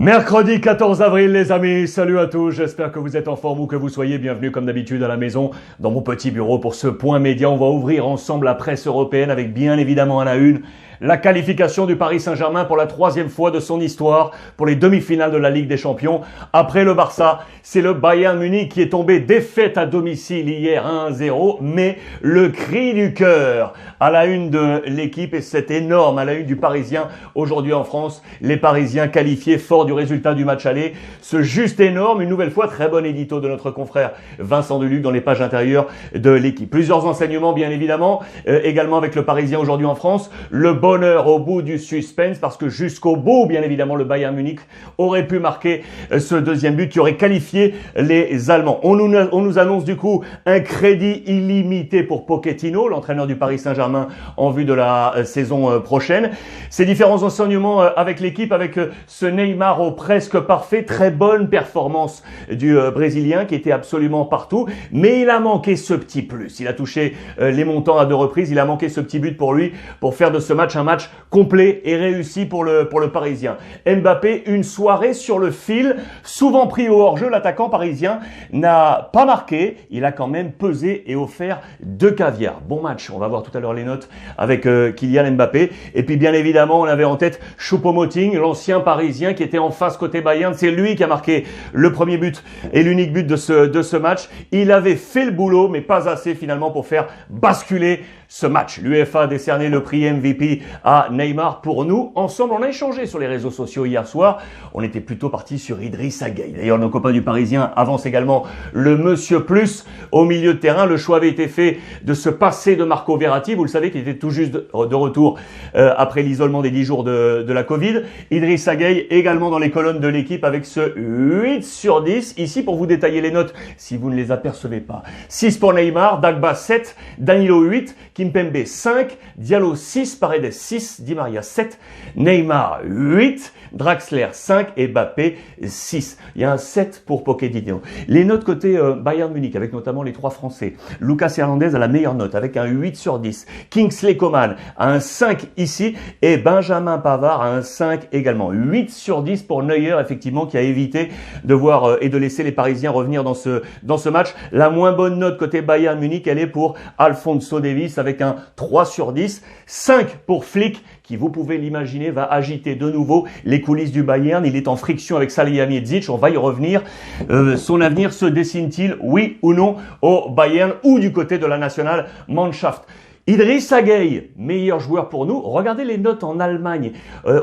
Mercredi 14 avril les amis, salut à tous, j'espère que vous êtes en forme ou que vous soyez bienvenus comme d'habitude à la maison dans mon petit bureau pour ce point média. On va ouvrir ensemble la presse européenne avec bien évidemment à la une la qualification du Paris Saint-Germain pour la 3e fois de son histoire pour les demi-finales de la Ligue des Champions. Après le Barça, c'est le Bayern Munich qui est tombé défaite à domicile hier 1-0, mais le cri du cœur à la une de l'équipe et c'est énorme à la une du Parisien aujourd'hui en France. Les Parisiens qualifiés forts du résultat du match aller. Ce juste énorme, une nouvelle fois, très bon édito de notre confrère Vincent Deluc dans les pages intérieures de l'équipe. Plusieurs enseignements bien évidemment, également avec le Parisien aujourd'hui en France. Le bonheur au bout du suspense parce que jusqu'au bout, bien évidemment, le Bayern Munich aurait pu marquer ce deuxième but qui aurait qualifié les Allemands. On nous annonce du coup un crédit illimité pour Pochettino, l'entraîneur du Paris Saint-Germain en vue de la saison prochaine. Ces différents enseignements avec l'équipe, avec ce Neymar au presque parfait, très bonne performance du Brésilien qui était absolument partout, mais il a manqué ce petit plus. Il a touché les montants à 2 reprises, il a manqué ce petit but pour lui, pour faire de ce match un match complet et réussi pour le Parisien. Mbappé, une soirée sur le fil, souvent pris au hors-jeu, l'attaquant parisien n'a pas marqué, il a quand même pesé et offert 2 caviars. Bon match, on va voir tout à l'heure les notes avec Kylian Mbappé. Et puis bien évidemment, on avait en tête Choupo-Moting, l'ancien parisien qui était en face côté Bayern. C'est lui qui a marqué le premier but et l'unique but de ce match. Il avait fait le boulot, mais pas assez finalement pour faire basculer ce match. L'UEFA a décerné le prix MVP à Neymar pour nous. Ensemble, on a échangé sur les réseaux sociaux hier soir. On était plutôt parti sur Idrissa Gueye. D'ailleurs, nos copains du Parisien avancent également le Monsieur Plus au milieu de terrain. Le choix avait été fait de se passer de Marco Verratti. Vous le savez qu'il était tout juste de retour après l'isolement des 10 jours de la Covid. Idrissa Gueye également dans les colonnes de l'équipe avec ce 8 sur 10. Ici, pour vous détailler les notes, si vous ne les apercevez pas. 6 pour Neymar, Dagba 7, Danilo 8, Kimpembe 5, Diallo 6, Paredes 6, Di Maria 7, Neymar 8, Draxler 5 et Mbappé 6. Il y a un 7 pour Pochettino. Les notes côté Bayern Munich avec notamment les 3 Français. Lucas Hernandez a la meilleure note avec un 8 sur 10. Kingsley Coman a un 5 ici et Benjamin Pavard a un 5 également. 8 sur 10 pour Neuer effectivement qui a évité de voir et de laisser les Parisiens revenir dans ce match. La moins bonne note côté Bayern Munich, elle est pour Alphonso Davies avec un 3 sur 10. 5 pour Flick qui, vous pouvez l'imaginer, va agiter de nouveau les coulisses du Bayern. Il est en friction avec Salihamidzic, on va y revenir. Son avenir se dessine-t-il, oui ou non, au Bayern ou du côté de la nationale Mannschaft? Idrissa Gueye, meilleur joueur pour nous. Regardez les notes en Allemagne.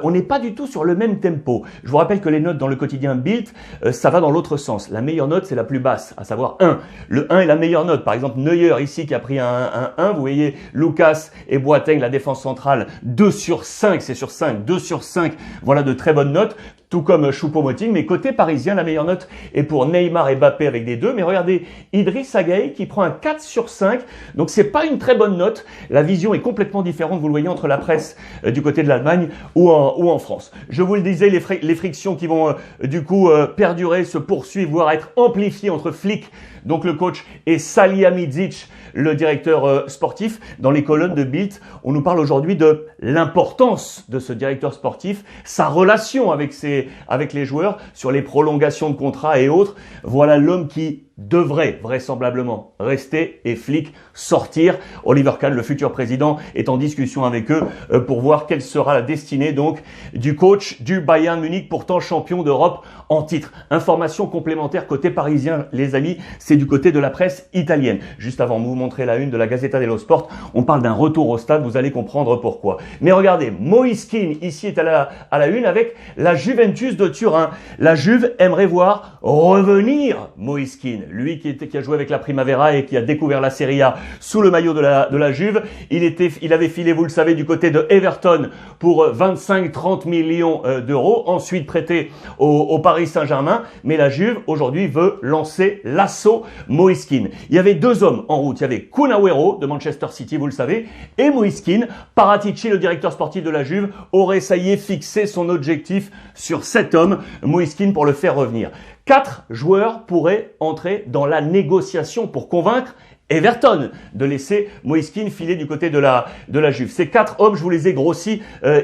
On n'est pas du tout sur le même tempo. Je vous rappelle que les notes dans le quotidien Bild, ça va dans l'autre sens. La meilleure note, c'est la plus basse, à savoir 1. Le 1 est la meilleure note. Par exemple, Neuer ici qui a pris un 1. Vous voyez, Lucas et Boateng, la défense centrale, 2 sur 5. C'est sur 5. 2 sur 5. Voilà de très bonnes notes. Tout comme Choupo-Moting, mais côté parisien, la meilleure note est pour Neymar et Mbappé avec des 2. Mais regardez, Idrissa Gueye qui prend un 4 sur 5. Donc c'est pas une très bonne note. La vision est complètement différente, vous le voyez, entre la presse du côté de l'Allemagne ou en France. Je vous le disais, les frictions qui vont du coup perdurer, se poursuivre, voire être amplifiées entre Flick, donc le coach, et Salihamidzic, le directeur sportif. Dans les colonnes de Bild, on nous parle aujourd'hui de l'importance de ce directeur sportif, sa relation avec les joueurs, sur les prolongations de contrats et autres. Voilà l'homme qui devrait vraisemblablement rester et Flick sortir. Oliver Kahn, le futur président, est en discussion avec eux pour voir quelle sera la destinée donc du coach du Bayern Munich, pourtant champion d'Europe en titre. Information complémentaire côté parisien, les amis, c'est du côté de la presse italienne. Juste avant de vous montrer la une de la Gazzetta dello Sport, on parle d'un retour au stade, vous allez comprendre pourquoi. Mais regardez, Moïse Kean ici est à la une avec la Juventus de Turin. La Juve aimerait voir revenir Moïse Kean. Lui qui a joué avec la Primavera et qui a découvert la Serie A sous le maillot de la Juve. Il avait filé, vous le savez, du côté de Everton pour 25-30 millions d'euros. Ensuite prêté au Paris Saint-Germain. Mais la Juve, aujourd'hui, veut lancer l'assaut Moïse Kean. Il y avait 2 hommes en route. Il y avait Kun Agüero de Manchester City, vous le savez, et Moïse Kean. Paratici, le directeur sportif de la Juve, aurait, ça y est, fixé son objectif sur cet homme, Moïse Kean, pour le faire revenir. 4 joueurs pourraient entrer dans la négociation pour convaincre Everton de laisser Moïse Kean filer du côté de la Juve. Ces 4 hommes, je vous les ai grossis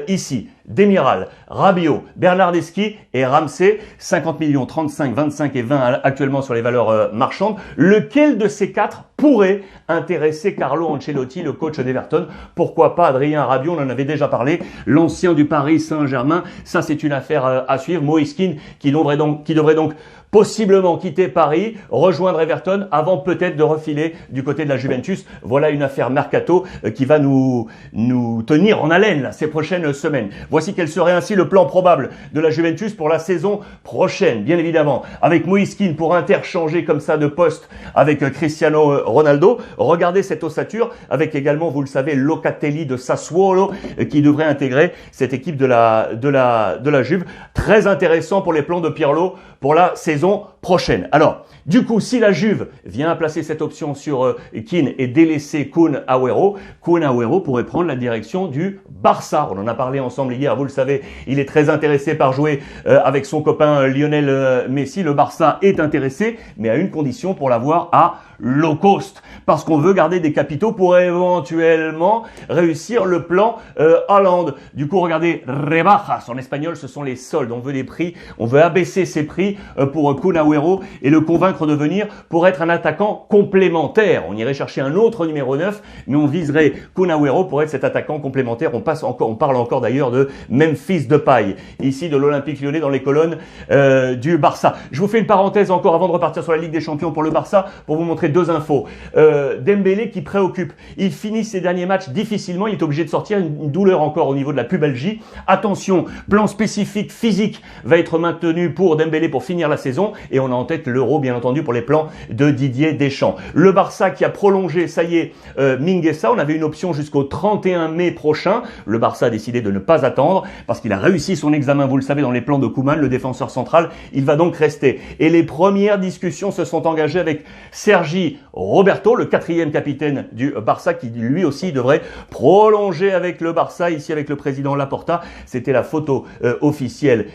ici. Demiral, Rabiot, Bernardeschi et Ramsey. 50 millions, 35, 25 et 20 actuellement sur les valeurs marchandes. Lequel de ces quatre pourrait intéresser Carlo Ancelotti, le coach d'Everton? Pourquoi pas Adrien Rabiot? On en avait déjà parlé. L'ancien du Paris Saint-Germain. Ça, c'est une affaire à suivre. Moïse Kean qui devrait donc possiblement quitter Paris, rejoindre Everton avant peut-être de refiler du côté de la Juventus. Voilà une affaire mercato qui va nous tenir en haleine là, ces prochaines semaines. Voici quel serait ainsi le plan probable de la Juventus pour la saison prochaine, bien évidemment. Avec Moïse Kean pour interchanger comme ça de poste avec Cristiano Ronaldo. Regardez cette ossature avec également, vous le savez, Locatelli de Sassuolo qui devrait intégrer cette équipe de la Juve. Très intéressant pour les plans de Pirlo pour la saison prochaine. Alors, du coup, si la Juve vient à placer cette option sur Kean et délaisser Kun Agüero pourrait prendre la direction du Barça. On en a parlé ensemble hier, vous le savez, il est très intéressé par jouer avec son copain Lionel Messi. Le Barça est intéressé, mais à une condition pour l'avoir à low cost, parce qu'on veut garder des capitaux pour éventuellement réussir le plan Haaland. Du coup, regardez, rebajas, en espagnol, ce sont les soldes. On veut des prix, on veut abaisser ces prix pour Kun Agüero et le convaincre de venir pour être un attaquant complémentaire. On irait chercher un autre numéro 9, mais on viserait Kun Agüero pour être cet attaquant complémentaire. On parle encore d'ailleurs de Memphis Depay, ici de l'Olympique Lyonnais dans les colonnes du Barça. Je vous fais une parenthèse encore avant de repartir sur la Ligue des Champions pour le Barça, pour vous montrer deux infos. Dembélé qui préoccupe. Il finit ses derniers matchs difficilement. Il est obligé de sortir. Une douleur encore au niveau de la pubalgie. Attention, plan spécifique physique va être maintenu pour Dembélé pour finir la saison. Et on a en tête l'Euro, bien entendu, pour les plans de Didier Deschamps. Le Barça qui a prolongé, ça y est, Mingueza. On avait une option jusqu'au 31 mai prochain. Le Barça a décidé de ne pas attendre parce qu'il a réussi son examen, vous le savez, dans les plans de Koeman, le défenseur central. Il va donc rester. Et les premières discussions se sont engagées avec Sergi Roberto, le quatrième capitaine du Barça, qui lui aussi devrait prolonger avec le Barça, ici avec le président Laporta. C'était la photo officielle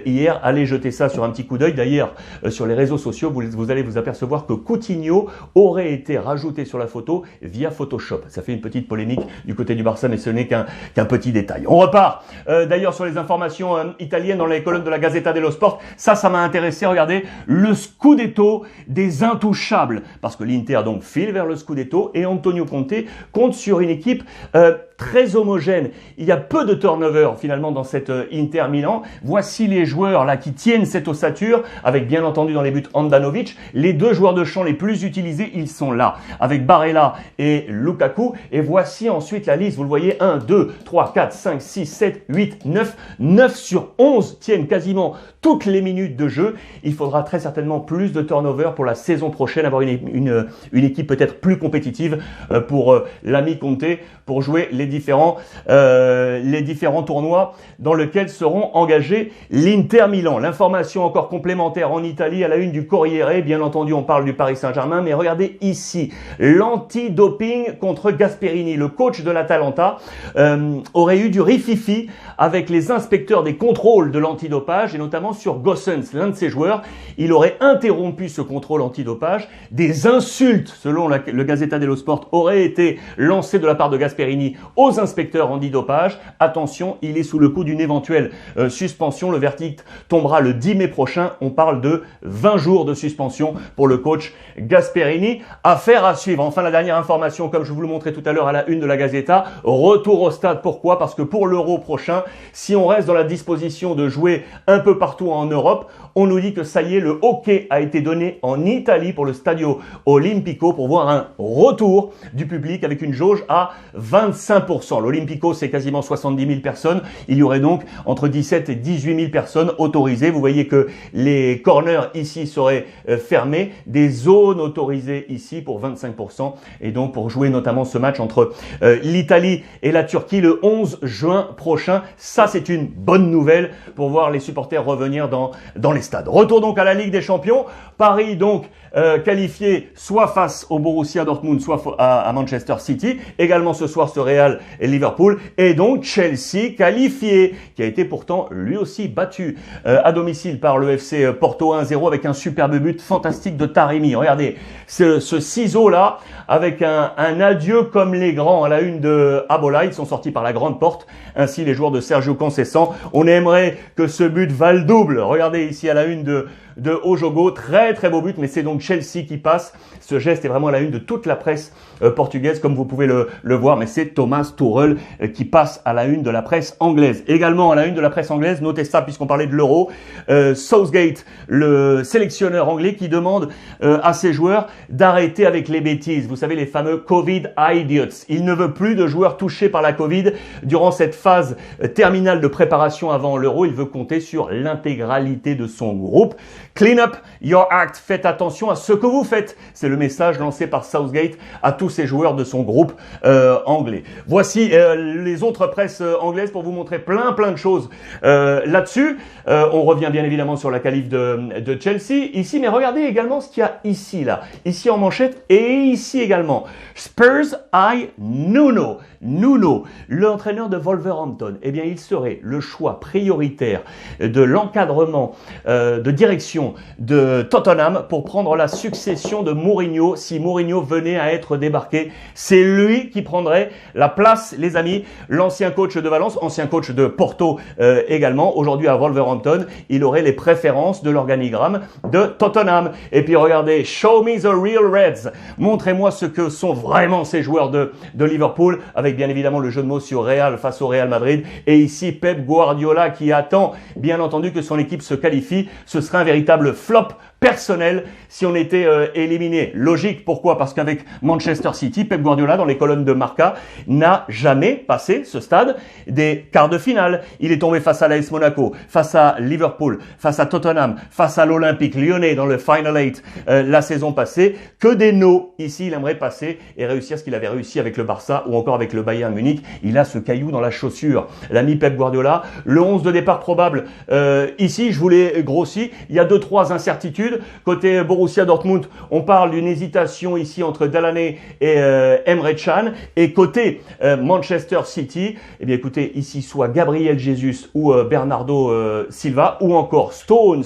hier. Allez jeter ça sur un petit coup d'œil. D'ailleurs, sur les réseaux sociaux, vous allez vous apercevoir que Coutinho aurait été rajouté sur la photo via Photoshop. Ça fait une petite polémique du côté du Barça, mais ce n'est qu'un petit détail. On repart d'ailleurs sur les informations italiennes dans les colonnes de la Gazzetta dello Sport. Ça m'a intéressé. Regardez, le Scudetto des intouchables. Parce que l'Inter donc file vers le Scudetto et Antonio Conte compte sur une équipe très homogène. Il y a peu de turnover finalement dans cette Inter Milan. Voici les joueurs là qui tiennent cette ossature avec bien entendu dans les buts Handanovic. Les deux joueurs de champ les plus utilisés, ils sont là avec Barella et Lukaku. Et voici ensuite la liste. Vous le voyez, 1, 2, 3, 4, 5, 6, 7, 8, 9. 9 sur 11 tiennent quasiment toutes les minutes de jeu. Il faudra très certainement plus de turnover pour la saison prochaine, avoir une équipe peut-être plus compétitive pour l'ami Conte pour jouer les différents tournois dans lesquels seront engagés l'Inter Milan. L'information encore complémentaire en Italie à la une du Corriere. Bien entendu, on parle du Paris Saint-Germain, mais regardez ici, l'anti-doping contre Gasperini. Le coach de l'Atalanta aurait eu du rififi avec les inspecteurs des contrôles de l'antidopage et notamment sur Gossens, l'un de ses joueurs. Il aurait interrompu ce contrôle antidopage. Des insultes, selon le Gazzetta dello Sport, auraient été lancées de la part de Gasperini aux inspecteurs antidopage. Attention, il est sous le coup d'une éventuelle suspension. Le verdict tombera le 10 mai prochain. On parle de 20 jours de suspension pour le coach Gasperini. Affaire à suivre. Enfin, la dernière information, comme je vous le montrais tout à l'heure à la une de la Gazzetta, retour au stade. Pourquoi? Parce que pour l'Euro prochain, si on reste dans la disposition de jouer un peu partout en Europe, on nous dit que ça y est, le hockey a été donné en Italie pour le Stadio Olimpico pour voir un retour du public avec une jauge à 25%. L'Olympico, c'est quasiment 70 000 personnes. Il y aurait donc entre 17 et 18 000 personnes autorisées. Vous voyez que les corners ici seraient fermés, des zones autorisées ici pour 25% et donc pour jouer notamment ce match entre l'Italie et la Turquie le 11 juin prochain. Ça, c'est une bonne nouvelle pour voir les supporters revenir dans les stades. Retour donc à la Ligue des Champions. Paris donc qualifié soit face au Borussia Dortmund, soit à Manchester City. Également ce soir ce Real et Liverpool. Et donc Chelsea qualifié, qui a été pourtant lui aussi battu à domicile par le FC Porto 1-0 avec un superbe but fantastique de Taremi. Regardez ce ciseau là avec un adieu comme les grands à la une de Abola. Ils sont sortis par la grande porte. Ainsi les joueurs joueurs de Sergio Conceição. On aimerait que ce but vale double. Regardez ici à la une de Ojogo, très très beau but, mais c'est donc Chelsea qui passe. Ce geste est vraiment à la une de toute la presse portugaise, comme vous pouvez le voir, mais c'est Thomas Tuchel qui passe à la une de la presse anglaise. Également à la une de la presse anglaise, notez ça puisqu'on parlait de l'Euro, Southgate, le sélectionneur anglais, qui demande à ses joueurs d'arrêter avec les bêtises. Vous savez, les fameux Covid idiots. Il ne veut plus de joueurs touchés par la Covid durant cette phase terminale de préparation avant l'Euro. Il veut compter sur l'intégralité de son groupe. Clean up your act. Faites attention à ce que vous faites. C'est le message lancé par Southgate à tous ces joueurs de son groupe anglais. Voici les autres presses anglaises pour vous montrer plein de choses là-dessus. On revient bien évidemment sur la qualif de Chelsea ici, mais regardez également ce qu'il y a ici, là. Ici en manchette et ici également. Spurs eye Nuno. Nuno, l'entraîneur de Wolverhampton, eh bien, il serait le choix prioritaire de l'encadrement de direction de Tottenham pour prendre la succession de Mourinho si Mourinho venait à être débarqué. C'est lui qui prendrait la place, les amis. L'ancien coach de Valence, ancien coach de Porto également, aujourd'hui à Wolverhampton, il aurait les préférences de l'organigramme de Tottenham. Et puis regardez, show me the real Reds. Montrez-moi ce que sont vraiment ces joueurs de Liverpool, avec bien évidemment le jeu de mots sur Real face au Real Madrid. Et ici, Pep Guardiola qui attend bien entendu que son équipe se qualifie. Ce serait un véritable flop personnel si on était éliminé. Logique, pourquoi? Parce qu'avec Manchester City, Pep Guardiola, dans les colonnes de Marca, n'a jamais passé ce stade des quarts de finale. Il est tombé face à l'AS Monaco, face à Liverpool, face à Tottenham, face à l'Olympique Lyonnais dans le Final 8 la saison passée. Que des no. Ici, il aimerait passer et réussir ce qu'il avait réussi avec le Barça ou encore avec le Bayern Munich. Il a ce caillou dans la chaussure. L'ami Pep Guardiola, le 11 de départ probable. Ici, je vous l'ai grossi. Il y a 2-3 incertitudes. Côté Borussia Dortmund, on parle d'une hésitation ici entre Delaney et Emre Can. Et côté Manchester City, eh bien écoutez, ici soit Gabriel Jesus ou Bernardo Silva ou encore Stones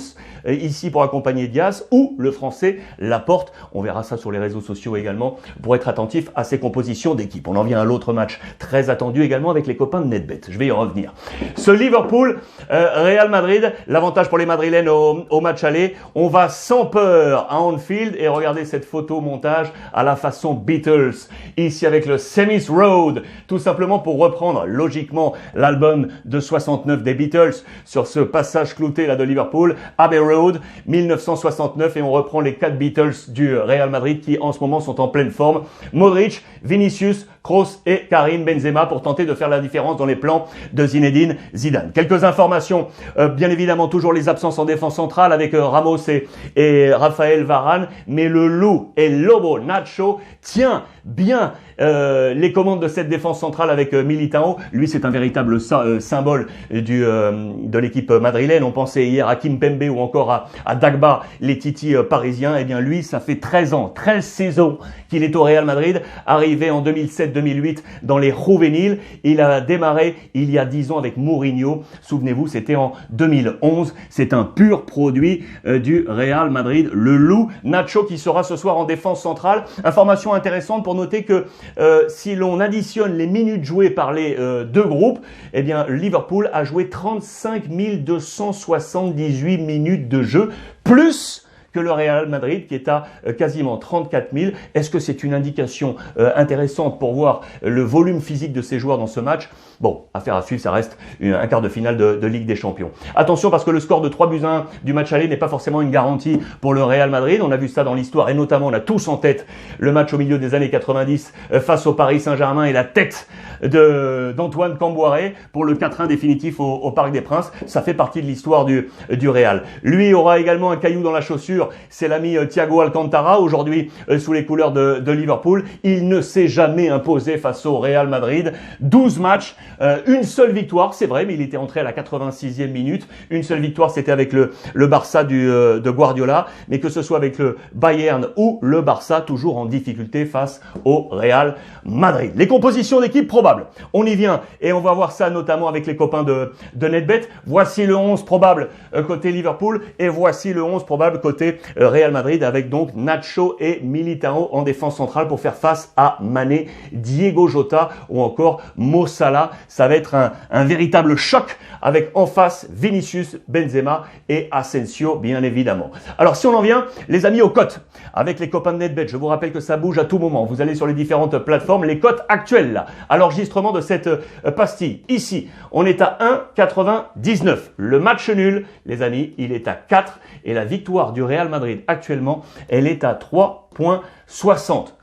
ici pour accompagner Diaz ou le français Laporte. On verra ça sur les réseaux sociaux également pour être attentif à ces compositions d'équipe. On en vient à l'autre match très attendu également avec les copains de NetBet. Je vais y revenir. Ce Liverpool, Real Madrid, l'avantage pour les Madrilènes au match aller. On va sans peur à Anfield et regardez cette photo montage à la façon Beatles. Ici avec le Semis Road, tout simplement pour reprendre logiquement l'album de 69 des Beatles sur ce passage clouté là de Liverpool, Abbey Road 1969, et on reprend les 4 Beatles du Real Madrid qui en ce moment sont en pleine forme. Modric, Vinicius, Kroos et Karim Benzema pour tenter de faire la différence dans les plans de Zinedine Zidane. Quelques informations, bien évidemment toujours les absences en défense centrale avec Ramos et Raphaël Varane, mais le loup et Lobo Nacho tient bien les commandes de cette défense centrale avec Militao. Lui, c'est un véritable symbole de l'équipe madrilène. On pensait hier à Kimpembe ou encore à Dagba, les titis parisiens. Eh bien, lui, ça fait 13 ans, 13 saisons qu'il est au Real Madrid, arrivé en 2007-2008 dans les juvéniles. Il a démarré il y a 10 ans avec Mourinho. Souvenez-vous, c'était en 2011. C'est un pur produit du Real Madrid. Le loup Nacho qui sera ce soir en défense centrale. Information intéressante pour noter que si l'on additionne les minutes jouées par les deux groupes, eh bien Liverpool a joué 35 278 minutes de jeu, plus que le Real Madrid qui est à quasiment 34 000. Est-ce que c'est une indication intéressante pour voir le volume physique de ces joueurs dans ce match? Bon, affaire à suivre, ça reste un quart de finale de Ligue des Champions. Attention parce que le score de 3-1 du match aller n'est pas forcément une garantie pour le Real Madrid. On a vu ça dans l'histoire et notamment on a tous en tête le match au milieu des années 90 face au Paris Saint-Germain et la tête d'Antoine Camboiré pour le 4-1 définitif au Parc des Princes. Ça fait partie de l'histoire du Real. Lui aura également un caillou dans la chaussure. C'est l'ami Thiago Alcantara, aujourd'hui sous les couleurs de Liverpool. Il ne s'est jamais imposé face au Real Madrid. 12 matchs, une seule victoire, c'est vrai, mais il était entré à la 86e minute. Une seule victoire, c'était avec le Barça de Guardiola. Mais que ce soit avec le Bayern ou le Barça, toujours en difficulté face au Real Madrid. Les compositions d'équipe probables. On y vient et on va voir ça notamment avec les copains de NetBet. Voici le 11 probable côté Liverpool et voici le 11 probable côté côté Real Madrid avec donc Nacho et Militao en défense centrale pour faire face à Mané, Diego Jota ou encore Mo Salah. Ça va être un véritable choc avec en face Vinicius, Benzema et Asensio bien évidemment. Alors si on en vient les amis aux cotes avec les copains de NetBet, je vous rappelle que ça bouge à tout moment. Vous allez sur les différentes plateformes, les cotes actuelles là, à l'enregistrement de cette pastille. Ici, on est à 1,99. Le match nul, les amis, il est à 4 et la victoire du Real Madrid actuellement, elle est à 3,60.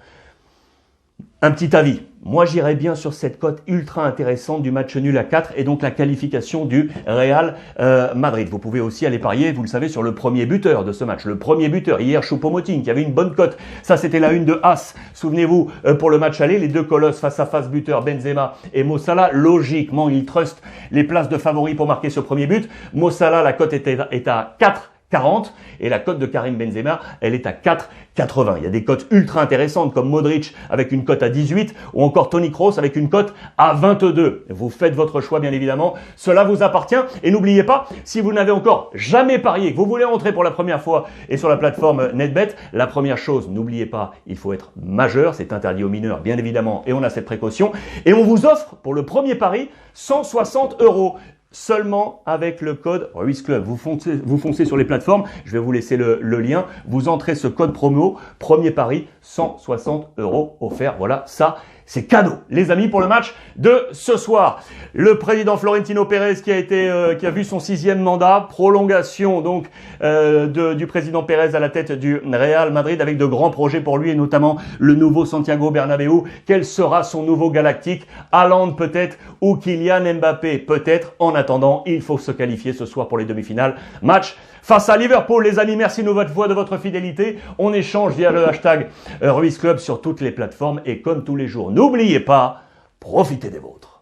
Un petit avis. Moi, j'irais bien sur cette cote ultra intéressante du match nul à 4 et donc la qualification du Real Madrid. Vous pouvez aussi aller parier, vous le savez, sur le premier buteur de ce match. Le premier buteur, hier, Choupo-Moting, qui avait une bonne cote. Ça, c'était la une de As. Souvenez-vous, pour le match aller, les deux colosses face à face buteurs, Benzema et Mo Salah. Logiquement, ils trustent les places de favoris pour marquer ce premier but. Mo Salah, la cote est à 4,40 et la cote de Karim Benzema, elle est à 4,80. Il y a des cotes ultra intéressantes comme Modric avec une cote à 18 ou encore Toni Kroos avec une cote à 22. Vous faites votre choix bien évidemment, cela vous appartient et n'oubliez pas, si vous n'avez encore jamais parié, que vous voulez entrer pour la première fois et sur la plateforme NetBet, la première chose, n'oubliez pas, il faut être majeur, c'est interdit aux mineurs bien évidemment et on a cette précaution et on vous offre pour le premier pari 160 €. Seulement avec le code Ruiz Club. Vous foncez sur les plateformes, je vais vous laisser le lien, vous entrez ce code promo, premier pari, 160 € offerts. Voilà, ça c'est cadeau, les amis, pour le match de ce soir. Le président Florentino Pérez qui a vu son 6e mandat, prolongation donc du président Pérez à la tête du Real Madrid avec de grands projets pour lui et notamment le nouveau Santiago Bernabéu. Quel sera son nouveau galactique? Haaland peut-être ou Kylian Mbappé peut-être. En attendant, il faut se qualifier ce soir pour les demi-finales. Match face à Liverpool, les amis. Merci de votre fidélité. On échange via le hashtag Ruiz Club sur toutes les plateformes et comme tous les jours, n'oubliez pas, profitez des vôtres.